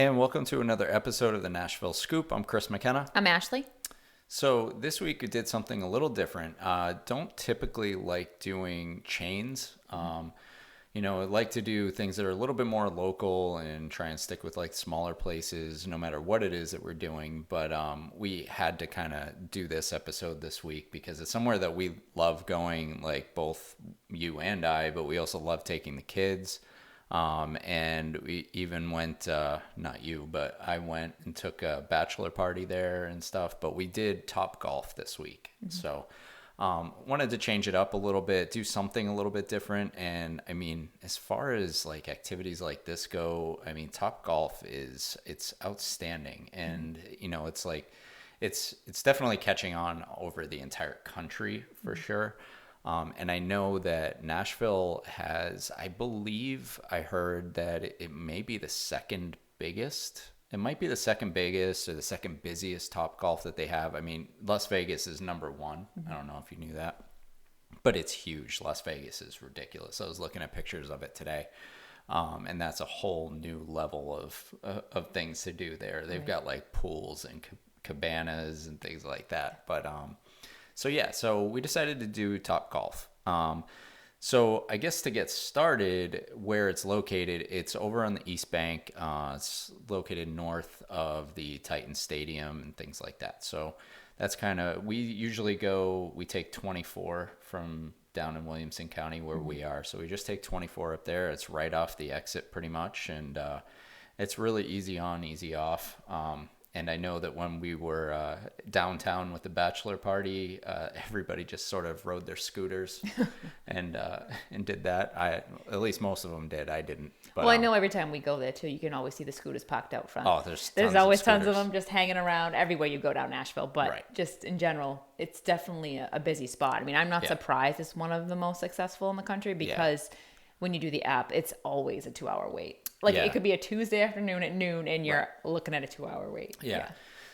And welcome to another episode of the Nashville Scoop. I'm Chris McKenna. I'm Ashley. So this week we did something a little different. Don't typically like doing chains. I like to do things that are a little bit more local and try and stick with like smaller places, no matter what it is that we're doing. But we had to kind of do this episode this week because it's somewhere that we love going, like both you and I, but we also love taking the kids. And we even went, not you, but I went and took a bachelor party there and stuff, but we did TopGolf this week. Mm-hmm. So, wanted to change it up a little bit, do something a little bit different. And I mean, as far as like activities like this go, I mean, TopGolf it's outstanding. And, it's like, it's definitely catching on over the entire country for sure. And I know that Nashville has, I believe I heard that it may be the second biggest. It might be the second biggest or the second busiest TopGolf that they have. I mean, Las Vegas is number one. Mm-hmm. I don't know if you knew that, but it's huge. Las Vegas is ridiculous. I was looking at pictures of it today. And that's a whole new level of things to do there. They've got like pools and cabanas and things like that. But, so we decided to do TopGolf. So I guess to get started, where it's located, it's over on the East Bank. It's located north of the Titan Stadium and things like that. So that's we usually we take 24 from down in Williamson County where we are. So we just take 24 up there. It's right off the exit pretty much. And it's really easy on, easy off. And I know that when we were downtown with the bachelor party, everybody just sort of rode their scooters and did that. At least most of them did. I didn't. But, well, I know every time we go there too, you can always see the scooters parked out front. Oh, there's always tons of them just hanging around everywhere you go down Nashville. But just in general, it's definitely a busy spot. I mean, I'm not surprised it's one of the most successful in the country because when you do the app, it's always a 2-hour wait. Like it could be a Tuesday afternoon at noon and you're looking at a 2-hour wait. Yeah.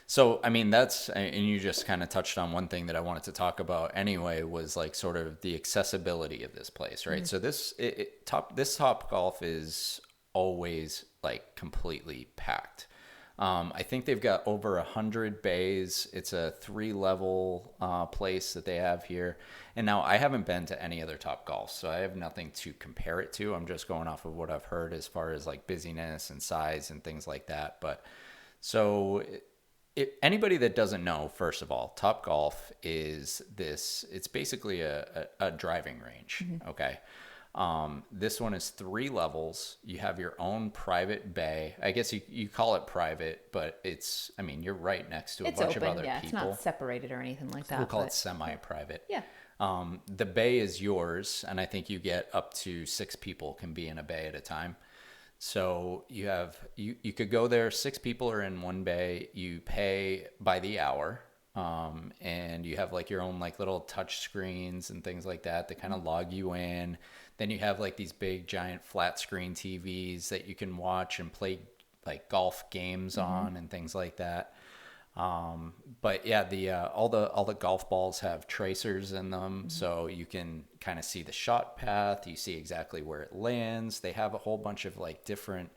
So, I mean, and you just kind of touched on one thing that I wanted to talk about anyway, was like sort of the accessibility of this place, right? Mm-hmm. So this TopGolf is always like completely packed. I think they've got over 100 bays. It's a 3-level place that they have here. And now I haven't been to any other TopGolf, so I have nothing to compare it to. I'm just going off of what I've heard as far as like busyness and size and things like that. But so anybody that doesn't know, first of all, TopGolf is it's basically a driving range. Mm-hmm. Okay. This one is 3 levels. You have your own private bay. I guess you call it private, but you're right next to a bunch of other people. It's not separated or anything like that. We'll call it semi-private. Yeah. The bay is yours, and I think you get up to 6 people can be in a bay at a time. So you could go there, 6 people are in one bay. You pay by the hour. And you have like your own like little touch screens and things like that kind of log you in. Then you have like these big giant flat screen TVs that you can watch and play like golf games on and things like that. But yeah, all the golf balls have tracers in them, so you can kind of see the shot path. You see exactly where it lands. They have a whole bunch of like different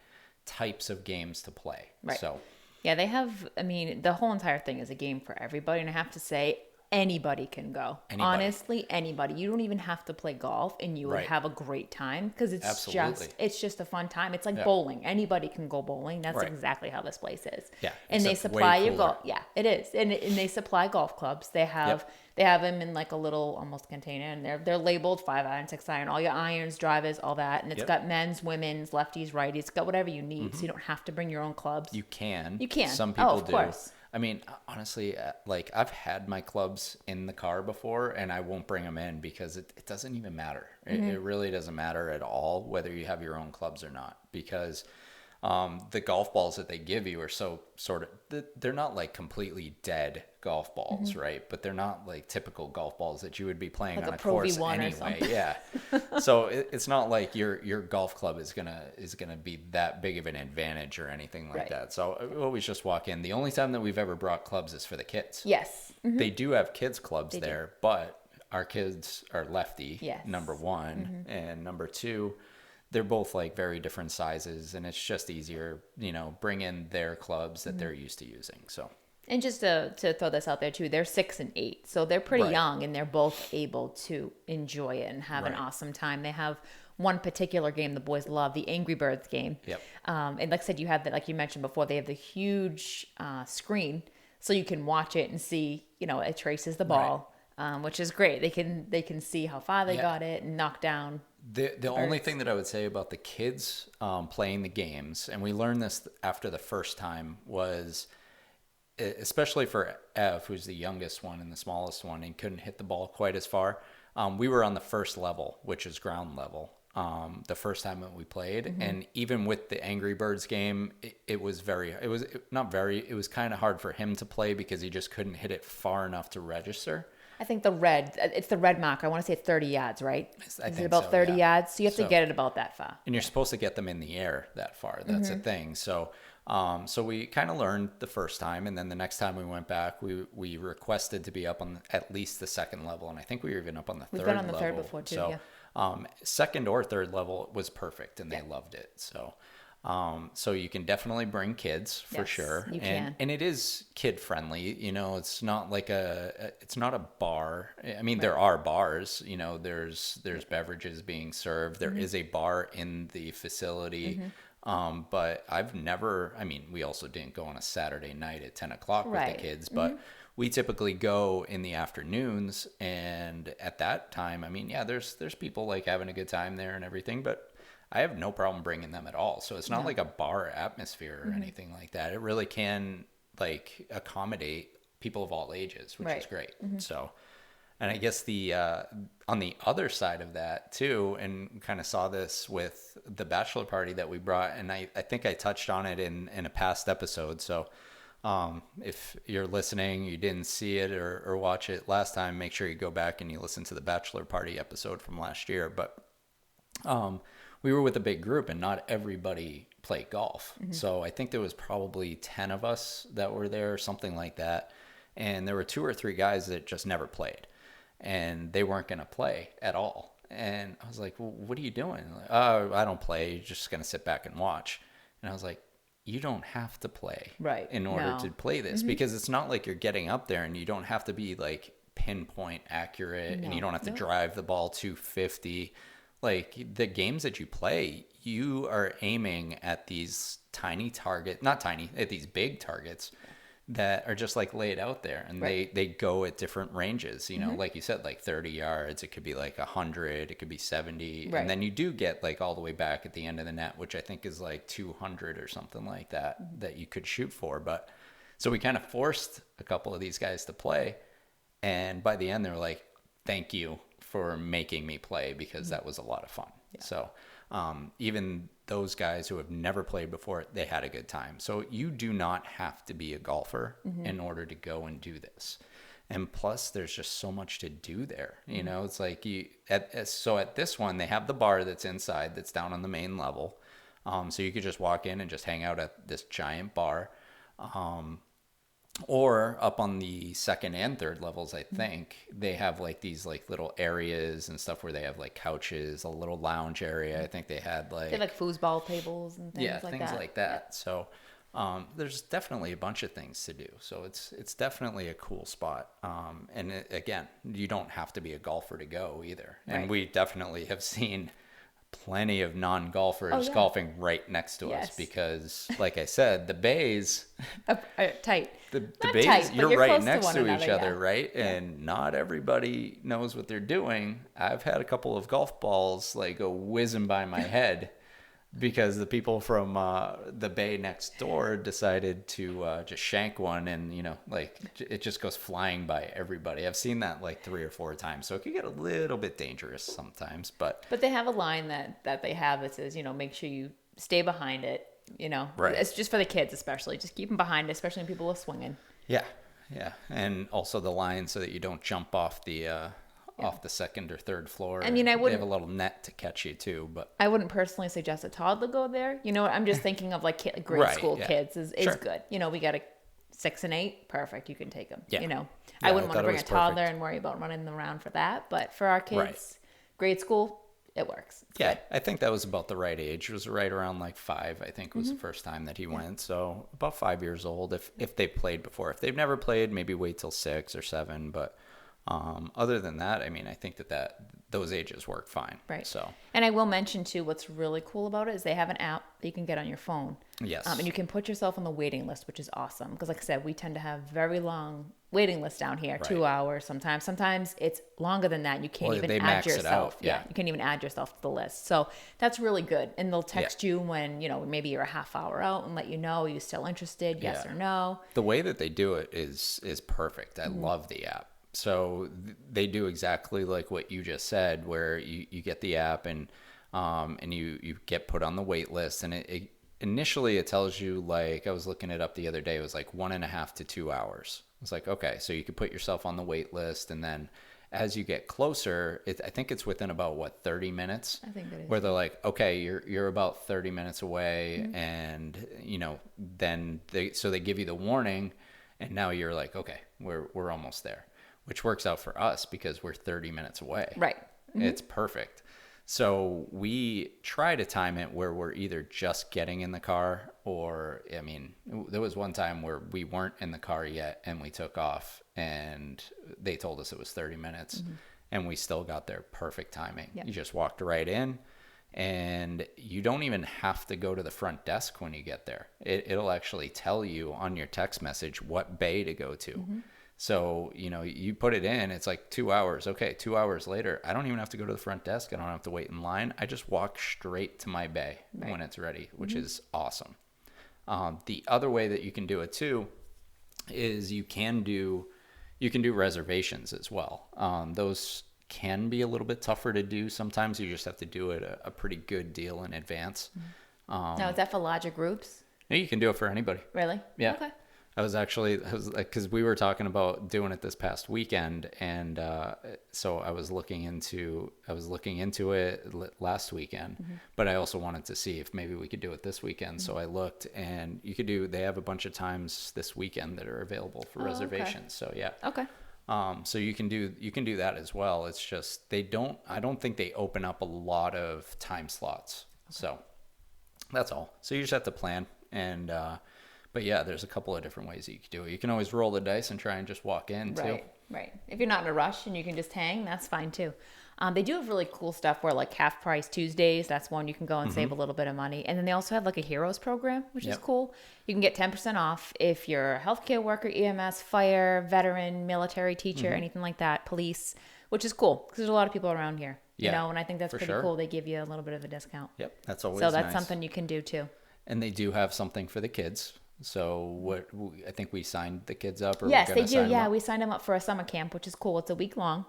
types of games to play. Right. So yeah, they have, the whole entire thing is a game for everybody. And I have to say, anybody can go. Honestly, anybody. You don't even have to play golf and you would have a great time because it's just a fun time. It's like bowling. Anybody can go bowling. That's exactly how this place is. Yeah. And they supply you golf. Yeah, it is. And they supply golf clubs. They have them in like a little almost container and they're labeled 5-iron, 6-iron, all your irons, drivers, all that. And it's got men's, women's, lefties, righties. It's got whatever you need. So you don't have to bring your own clubs. You can. Some people do. Course. I mean, honestly, like I've had my clubs in the car before and I won't bring them in because it doesn't even matter. It really doesn't matter at all whether you have your own clubs or not because the golf balls that they give you are so they're not like completely dead golf balls, right? But they're not like typical golf balls that you would be playing like on a course anyway. Yeah. So it's not like your golf club is gonna be that big of an advantage or anything like that. So we always just walk in. The only time that we've ever brought clubs is for the kids. Yes. Mm-hmm. They do have kids clubs there, but our kids are lefty, number one, and number two, they're both like very different sizes, and it's just easier, bring in their clubs that they're used to using. So. And just to throw this out there too, they're 6 and 8, so they're pretty Right. young, and they're both able to enjoy it and have an awesome time. They have one particular game the boys love, the Angry Birds game. Yep. And like I said, you have that, like you mentioned before, they have the huge screen, so you can watch it and see, it traces the ball, which is great. They can see how far they got it and knock down. The only thing that I would say about the kids playing the games, and we learned this after the first time, was especially for Ev, who's the youngest one and the smallest one and couldn't hit the ball quite as far. We were on the first level, which is ground level, the first time that we played. And even with the Angry Birds game, it was kind of hard for him to play because he just couldn't hit it far enough to register. I think it's the red mark. I want to say 30 yards, right? Is it about so, 30 yeah. yards? So you have to get it about that far. And you're supposed to get them in the air that far. That's a thing. So we kind of learned the first time, and then the next time we went back, we requested to be up on at least the second level, and I think we were even up on the third level. We've been on the third before too, so, second or third level was perfect, and they loved it. So you can definitely bring kids for sure. You can. And it is kid friendly. It's not like it's not a bar. I mean, there are bars, there's beverages being served. There is a bar in the facility. But we also didn't go on a Saturday night at 10 o'clock with the kids, but we typically go in the afternoons. And at that time, there's people like having a good time there and everything, but I have no problem bringing them at all. So it's not like a bar atmosphere or anything like that. It really can like accommodate people of all ages, which is great. So, and I guess on the other side of that too, and kind of saw this with the bachelor party that we brought, and I think I touched on it in a past episode. So if you're listening, you didn't see it or watch it last time, make sure you go back and you listen to the bachelor party episode from last year. But we were with a big group, and not everybody played golf. So I think there was probably 10 of us that were there, something like that. And there were 2 or 3 guys that just never played, and they weren't going to play at all. And I was like, well, what are you doing? Like, oh, I don't play. You're just going to sit back and watch. And I was like, you don't have to play in order to play this, because it's not like you're getting up there and you don't have to be like pinpoint accurate, and you don't have to drive the ball 250. Like the games that you play, you are aiming at these at these big targets that are just like laid out there, and they go at different ranges, like you said, like 30 yards, it could be like 100, it could be 70. And then you do get like all the way back at the end of the net, which I think is like 200 or something like that you could shoot for. But so we kind of forced a couple of these guys to play, and by the end they were like, thank you for making me play, because that was a lot of fun. So even those guys who have never played before, they had a good time. So you do not have to be a golfer in order to go and do this. And plus, there's just so much to do there. It's like at this one, they have the bar that's inside, that's down on the main level. So you could just walk in and just hang out at this giant bar. Or up on the second and third levels, I think they have like these like little areas and stuff where they have like couches, a little lounge area. I think they had like foosball tables and things like that. Things like that. Yeah. So there's definitely a bunch of things to do. So it's definitely a cool spot. And again, you don't have to be a golfer to go either. And we definitely have seen plenty of non-golfers golfing right next to us, because like I said, the bays tight. The bays, tight, you're right next to each other, right? Yeah. And not everybody knows what they're doing. I've had a couple of golf balls like go whizzing by my head because the people from the bay next door decided to just shank one, and it just goes flying by everybody. I've seen that like 3 or 4 times, so it can get a little bit dangerous sometimes. But they have a line that they have that says, make sure you stay behind it. It's just for the kids, especially. Just keep them behind it, especially when people are swinging. Yeah, and also the line so that you don't jump off the second or third floor. I mean, they have a little net to catch you too, but I wouldn't personally suggest a toddler go there. I'm just thinking of like grade school kids is good. We got a 6 and 8, perfect. You can take them. Yeah. I wouldn't want to bring a toddler and worry about running them around for that. But for our kids, grade school, it works. It's yeah, good. I think that was about the right age. It was right around like 5, I think was the first time that he went. So about 5 years old if they played before. If they've never played, maybe wait till 6 or 7. But other than that, I mean, I think that those ages work fine. Right. So, and I will mention too, what's really cool about it is they have an app that you can get on your phone. yes. And you can put yourself on the waiting list, which is awesome. Because like I said, we tend to have very long waiting lists down here, 2 hours sometimes. Sometimes it's longer than that. You can't even add yourself. Yeah. You can't even add yourself to the list. So that's really good. And they'll text you when, maybe you're a half hour out and let you know, are you still interested? Yes or no. The way that they do it is perfect. I love the app. So they do exactly like what you just said, where you get the app and you get put on the wait list. And it initially it tells you, like, I was looking it up the other day, it was like 1.5 to 2 hours. It's like, okay, so you could put yourself on the wait list, and then as you get closer, I think it's within about 30 minutes. I think it is. Where they're like, okay, you're about 30 minutes away, and then they give you the warning, and now you're like, okay, we're almost there, which works out for us because we're 30 minutes away. Right. Mm-hmm. It's perfect. So we try to time it where we're either just getting in the car, or, I mean, there was one time where we weren't in the car yet and we took off and they told us it was 30 minutes and we still got there perfect timing. Yeah. You just walked right in, and you don't even have to go to the front desk when you get there. It'll actually tell you on your text message what bay to go to. So, you put it in, it's like 2 hours. Okay, 2 hours later, I don't even have to go to the front desk. I don't have to wait in line. I just walk straight to my bay when it's ready, which is awesome. The other way that you can do it too is you can do reservations as well. Those can be a little bit tougher to do. Sometimes you just have to do it a pretty good deal in advance. Now, is that for larger groups? No, you can do it for anybody. Really? Yeah. Okay. I was like, because we were talking about doing it this past weekend, and so I was looking into it last weekend, but I also wanted to see if maybe we could do it this weekend. So I looked, and they have a bunch of times this weekend that are available for reservations. So yeah. Okay. So you can do that as well. It's just I don't think they open up a lot of time slots. So that's all. So you just have to plan, and but yeah, there's a couple of different ways that you can do it. You can always roll the dice and try and just walk in too. Right. If you're not in a rush and you can just hang, that's fine too. They do have really cool stuff where, like, half price Tuesdays, that's one you can go and save a little bit of money. And then they also have like a heroes program, which is cool. You can get 10% off if you're a healthcare worker, EMS, fire, veteran, military, teacher, anything like that, police, which is cool because there's a lot of people around here. And I think that's pretty cool. They give you a little bit of a discount. Yep, that's always so that's nice. something you can do too. And they do have something for the kids. So I think we signed the kids up. Yes, they do. Yeah, we signed them up for a summer camp, which is cool. It's a week long.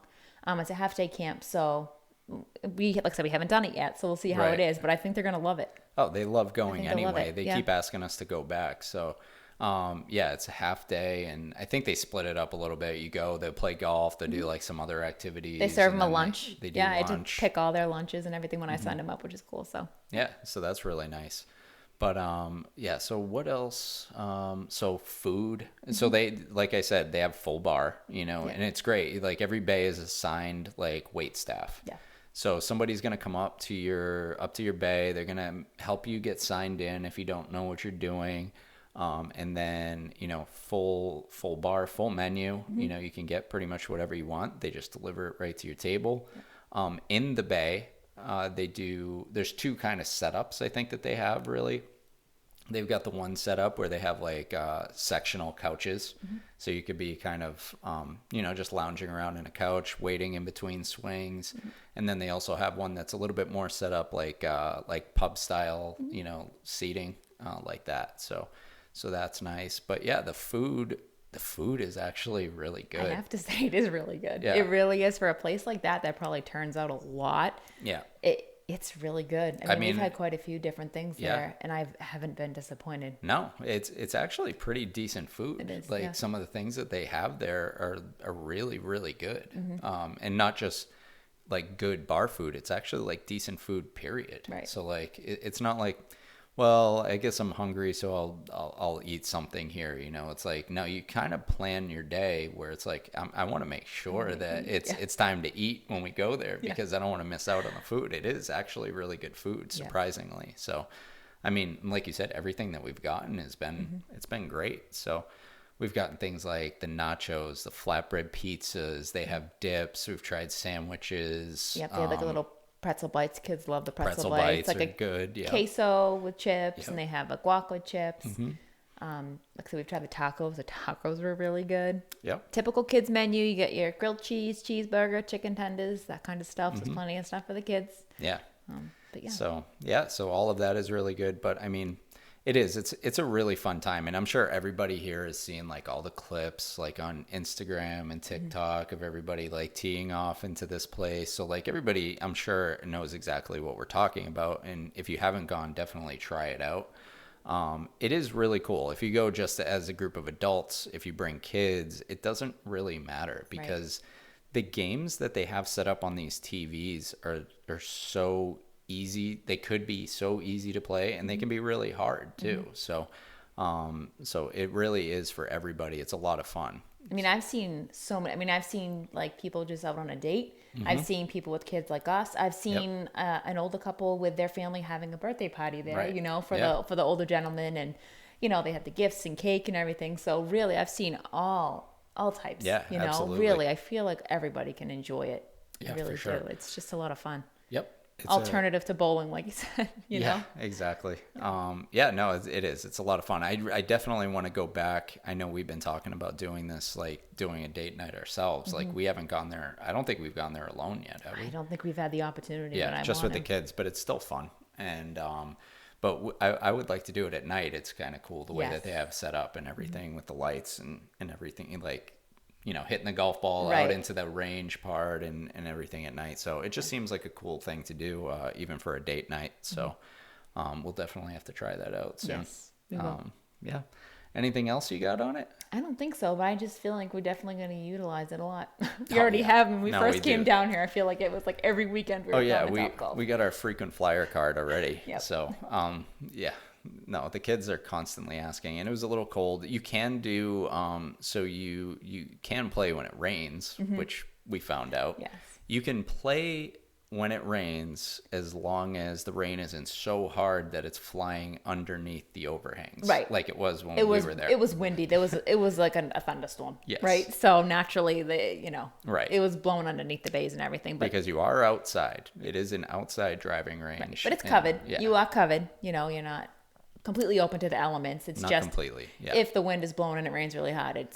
It's a half-day camp. So like I said, we haven't done it yet. So we'll see how it is. But I think they're going to love it. Oh, they love going anyway. They yeah. keep asking us to go back. So it's a half day. And I think they split it up a little bit. You go, they'll play golf. They'll do like some other activities. They serve them a lunch. They do lunch. I had to pick all their lunches and everything when I signed them up, which is cool. So yeah, so that's really nice. But so what else? So food. So they, like I said, they have full bar, and it's great. Like every bay is assigned like wait staff. Yeah. So somebody's gonna come up to your bay. They're gonna help you get signed in if you don't know what you're doing. And then full bar, full menu. You can get pretty much whatever you want. They just deliver it right to your table. In the bay. There's two kind of setups I think that they have really. They've got the one setup where they have like sectional couches. So you could be kind of, just lounging around in a couch, waiting in between swings. And then they also have one that's a little bit more set up like pub style, seating like that. So that's nice. But yeah, the food is actually really good. I have to say it is really good. Yeah. It really is for a place like that probably turns out a lot. Yeah. It's really good. I mean, we've had quite a few different things there, and I haven't been disappointed. No, it's actually pretty decent food. It is, some of the things that they have there are really, really good. And not just like good bar food. It's actually like decent food, period. Right. So like, it's not like well, I guess I'm hungry, so I'll eat something here. It's like, no, you kind of plan your day where it's like, I want to make sure that it's time to eat when we go there, because I don't want to miss out on the food. It is actually really good food, surprisingly. Yeah. So, I mean, like you said, everything that we've gotten has been, it's been great. So we've gotten things like the nachos, the flatbread pizzas, they have dips. We've tried sandwiches. Yep, they have like a little pretzel bites. Kids love the pretzel bites. Like are good. Yeah. Queso with chips, and they have a guac with chips. Like I said, we've tried the tacos. The tacos were really good. Yep. Typical kids menu. You get your grilled cheese, cheeseburger, chicken tenders, that kind of stuff. There's plenty of stuff for the kids. Yeah. But yeah. So all of that is really good. But I mean, it's a really fun time, and I'm sure everybody here has seen like all the clips like on Instagram and TikTok of everybody like teeing off into this place. So like everybody, I'm sure, knows exactly what we're talking about, and if you haven't gone, definitely try it out. It is really cool. If you go just as a group of adults, if you bring kids, it doesn't really matter, because the games that they have set up on these TVs are so easy. They could be so easy to play, and they can be really hard too. So it really is for everybody. It's a lot of fun. I mean, I've seen I've seen like people just out on a date. I've seen people with kids like us. I've seen an older couple with their family having a birthday party there, for the older gentleman, and they had the gifts and cake and everything. So really, I've seen all types. Yeah, absolutely. Really, I feel like everybody can enjoy it. Yeah, really for sure. do. It's just a lot of fun. Yep. Alternative to bowling, like you said, you know? Exactly. It is. It's a lot of fun. I definitely want to go back. I know we've been talking about doing this, like doing a date night ourselves. Like we haven't gone there. I don't think we've gone there alone yet, have we? I don't think we've had the opportunity. Yeah, just with the kids, but it's still fun. And, but I would like to do it at night. It's kind of cool the way that they have set up and everything with the lights and everything, like, hitting the golf ball out into the range part and everything at night. So it just seems like a cool thing to do, even for a date night. So we'll definitely have to try that out soon. Yes, we will. Yeah. Anything else you got on it? I don't think so, but I just feel like we're definitely going to utilize it a lot. We already have when we first came down here. I feel like it was like every weekend we were going to TopGolf. We got our frequent flyer card already. Yep. So, No, the kids are constantly asking, and it was a little cold. You can do, so you can play when it rains, which we found out. Yes. You can play when it rains as long as the rain isn't so hard that it's flying underneath the overhangs. Right. Like it was when we were there. It was windy. It was like a thunderstorm. Yes. Right. So naturally, it was blowing underneath the bays and everything. But because you are outside, it is an outside driving range. Right. But it's covered. You are covered. You're not completely open to the elements. It's not just completely. Yeah. If the wind is blowing and it rains really hard,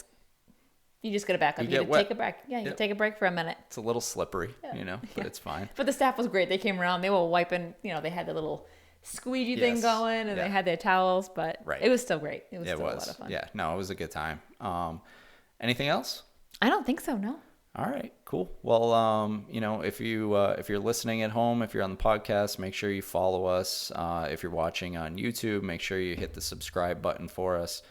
you just got to back up. You take a break. Yeah, you take a break for a minute. It's a little slippery, but it's fine. But the staff was great. They came around. They were wiping. They had the little squeegee thing going, and they had their towels. But it was still great. It was still a lot of fun. Yeah, no, it was a good time. Anything else? I don't think so. No. All right, cool. Well, if you're listening at home, if you're on the podcast, make sure you follow us. If you're watching on YouTube, make sure you hit the subscribe button for us.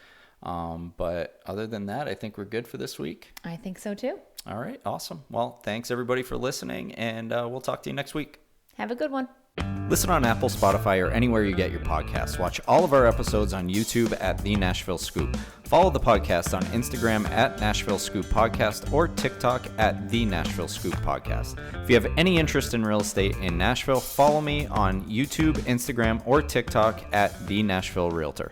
But other than that, I think we're good for this week. I think so too. All right, awesome. Well, thanks everybody for listening, and we'll talk to you next week. Have a good one. Listen on Apple, Spotify, or anywhere you get your podcasts. Watch all of our episodes on YouTube at The Nashville Scoop. Follow the podcast on Instagram at Nashville Scoop Podcast or TikTok at The Nashville Scoop Podcast. If you have any interest in real estate in Nashville, follow me on YouTube, Instagram, or TikTok at The Nashville Realtor.